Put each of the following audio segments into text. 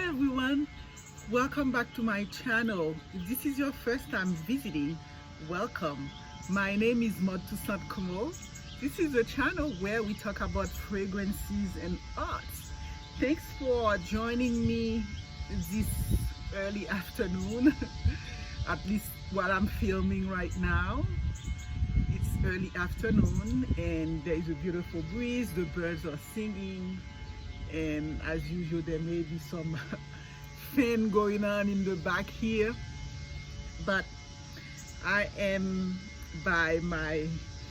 Hi everyone, welcome back to my channel. If this is your first time visiting, welcome. My name is Motusat. This is a channel where we talk about fragrances and arts. Thanks for joining me this early afternoon, at least while I'm filming right now. It's early afternoon and there is a beautiful breeze, the birds are singing, and as usual there may be some fan going on in the back here, but I am by my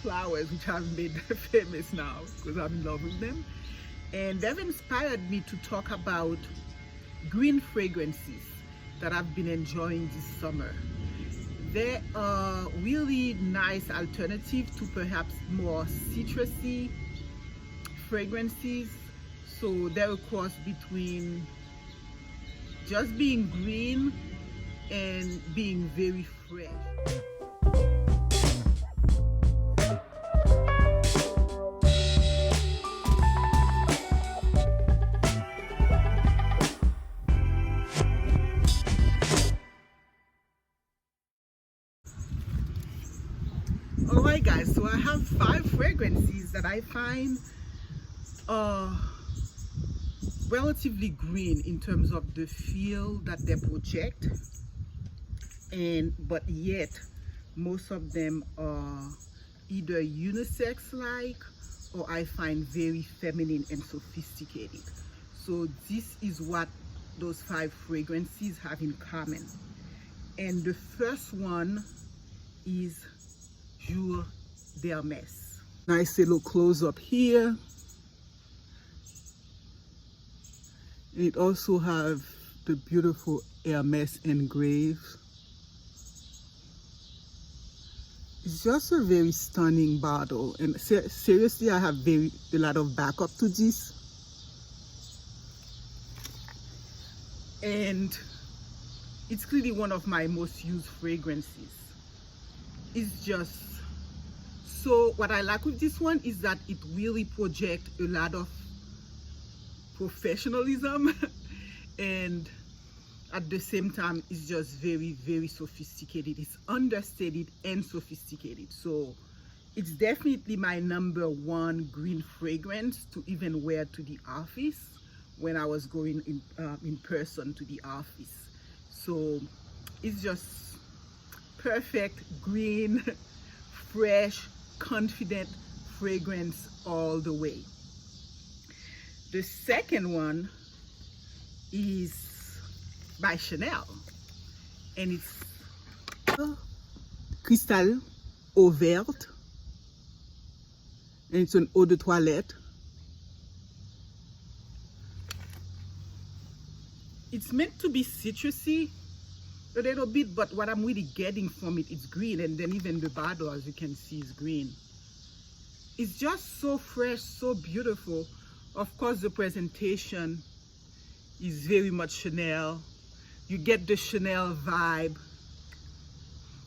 flowers, which I've made famous now because I'm in love with them, and they've inspired me to talk about green fragrances that I've been enjoying this summer. They are really nice alternative to perhaps more citrusy fragrances. So they're a cross between just being green and being very fresh. Alright guys, so I have 5 fragrances that I find relatively green in terms of the feel that they project, but yet most of them are either unisex like or I find very feminine and sophisticated. So this is what those 5 fragrances have in common. And the first one is Jour d'Hermès. Nice little close up here. It also have the beautiful Hermès engraved. It's just a very stunning bottle, and seriously I have a lot of backup to this, and it's clearly one of my most used fragrances. It's just so, what I like with this one is that it really projects a lot of professionalism and at the same time it's just very sophisticated. It's understated and sophisticated, so it's definitely my #1 green fragrance to even wear to the office when I was going in person to the office. So it's just perfect green, fresh, confident fragrance all the way. The second one is by Chanel, and it's Cristalle Eau Verte, and it's an eau de toilette. It's meant to be citrusy a little bit, but what I'm really getting from it is green, and then even the bottle, as you can see, is green. It's just so fresh, so beautiful. Of course, the presentation is very much Chanel. You get the Chanel vibe.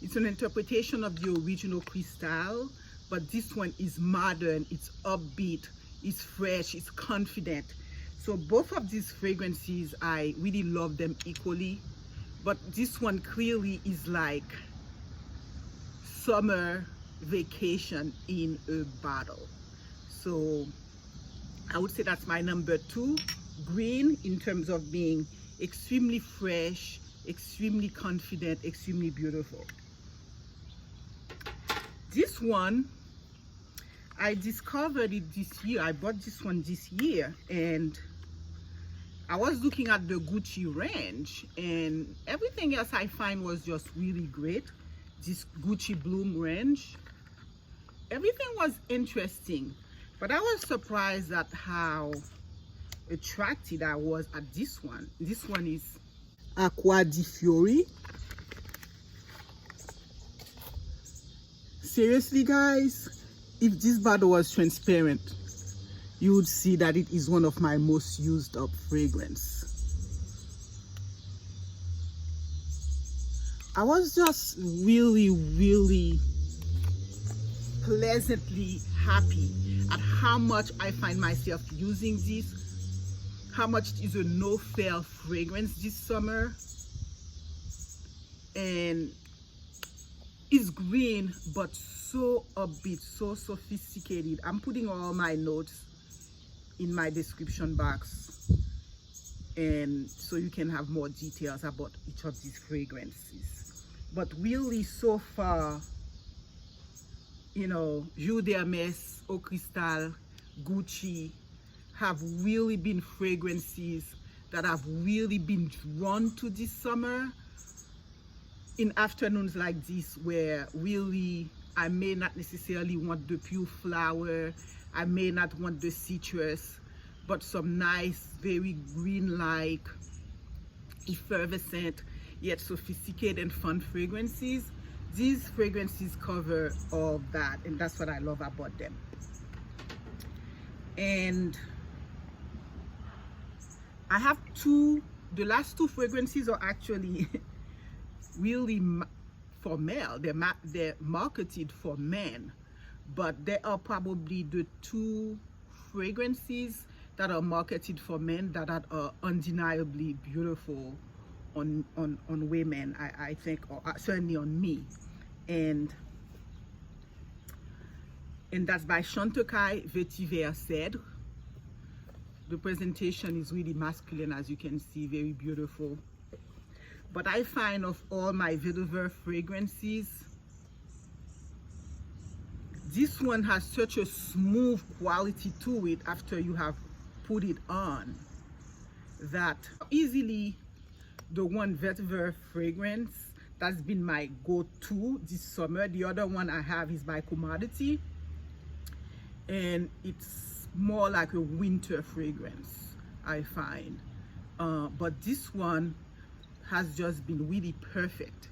It's an interpretation of the original Cristalle, but this one is modern, it's upbeat, it's fresh, it's confident. So both of these fragrances, I really love them equally, but this one clearly is like summer vacation in a bottle. So I would say that's my #2 green in terms of being extremely fresh, extremely confident, extremely beautiful. This one, I discovered it this year. I bought this one this year, and I was looking at the Gucci range, and everything else I find was just really great. This Gucci Bloom range, everything was interesting. But I was surprised at how attracted I was at this one. This one is Acqua di Fiori. Seriously guys, if this bottle was transparent, you would see that it is one of my most used up fragrance. I was just really pleasantly happy at how much I find myself using this, how much is a no-fail fragrance this summer. And it's green, but so upbeat, so sophisticated. I'm putting all my notes in my description box, and so you can have more details about each of these fragrances. But really, so far, you know, Jus d'Hermès, Eau Cristal, Gucci have really been fragrances that I've really been drawn to this summer, in afternoons like this, where really I may not necessarily want the pure flower, I may not want the citrus, but some nice, very green-like, effervescent, yet sophisticated and fun fragrances. These fragrances cover all of that, and that's what I love about them. And I have the last two fragrances are actually really for male. They're marketed for men, but they are probably the two fragrances that are marketed for men that are undeniably beautiful on women, I think, or certainly on me. And that's by Chantecaille Vetiver Cèdre. The presentation is really masculine, as you can see, very beautiful. But I find of all my vetiver fragrances, this one has such a smooth quality to it after you have put it on, that easily the one vetiver fragrance that's been my go-to this summer. The other one I have is by Commodity, and it's more like a winter fragrance, I find. But this one has just been really perfect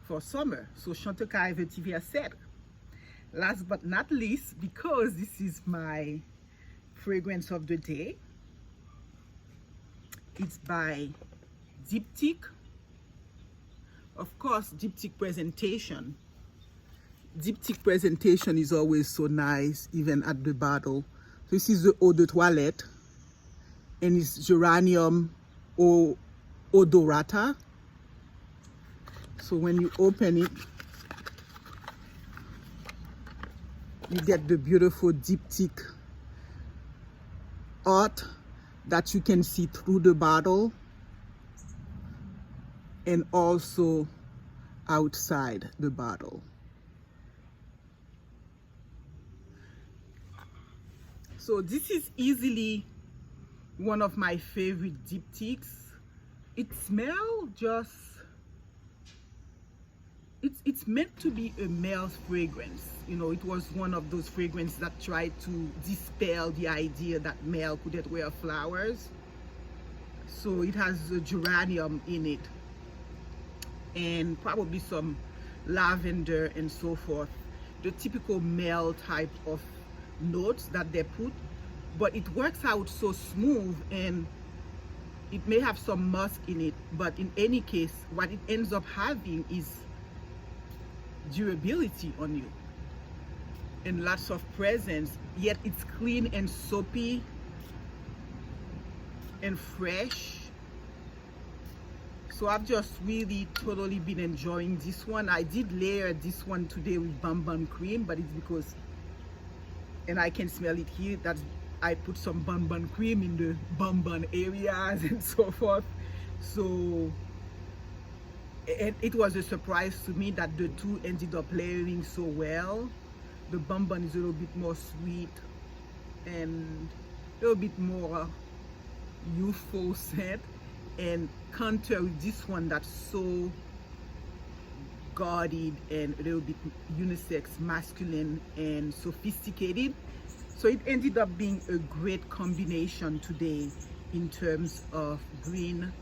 for summer. So Chantecaille Vetiver Cèdre. Last but not least, because this is my fragrance of the day, it's by Dyptic. Of course, Dyptic presentation. Dyptic presentation is always so nice, even at the bottle. This is the Eau de Toilette, and it's Geranium Odorata. So when you open it, you get the beautiful Dyptic art that you can see through the bottle and also outside the bottle. So this is easily one of my favorite Dyptics. It smells just, it's meant to be a male fragrance. You know, it was one of those fragrances that tried to dispel the idea that male couldn't wear flowers. So it has a geranium in it, and probably some lavender and so forth, the typical male type of notes that they put, but it works out so smooth, and it may have some musk in it, but in any case, what it ends up having is durability on you and lots of presence, yet it's clean and soapy and fresh. So I've just really totally been enjoying this one. I did layer this one today with bonbon cream, but it's because, and I can smell it here, that I put some bonbon cream in the bonbon areas and so forth. So it was a surprise to me that the two ended up layering so well. The bonbon is a little bit more sweet and a little bit more youthful scent, and counter with this one that's so guarded and a little bit unisex, masculine and sophisticated. So it ended up being a great combination today in terms of green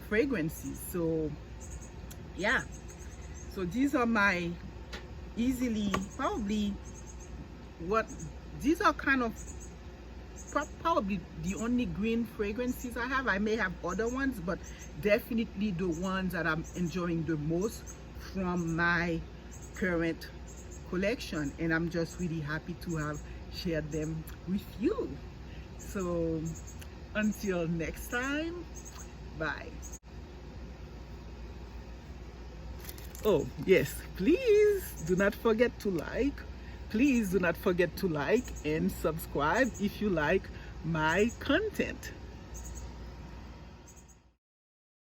fragrances. So yeah, so these are my easily, probably these are kind of probably the only green fragrances I have. I may have other ones, but definitely the ones that I'm enjoying the most from my current collection, and I'm just really happy to have shared them with you. So Until next time, bye. Oh yes, please do not forget to like. Please do not forget to like and subscribe if you like my content.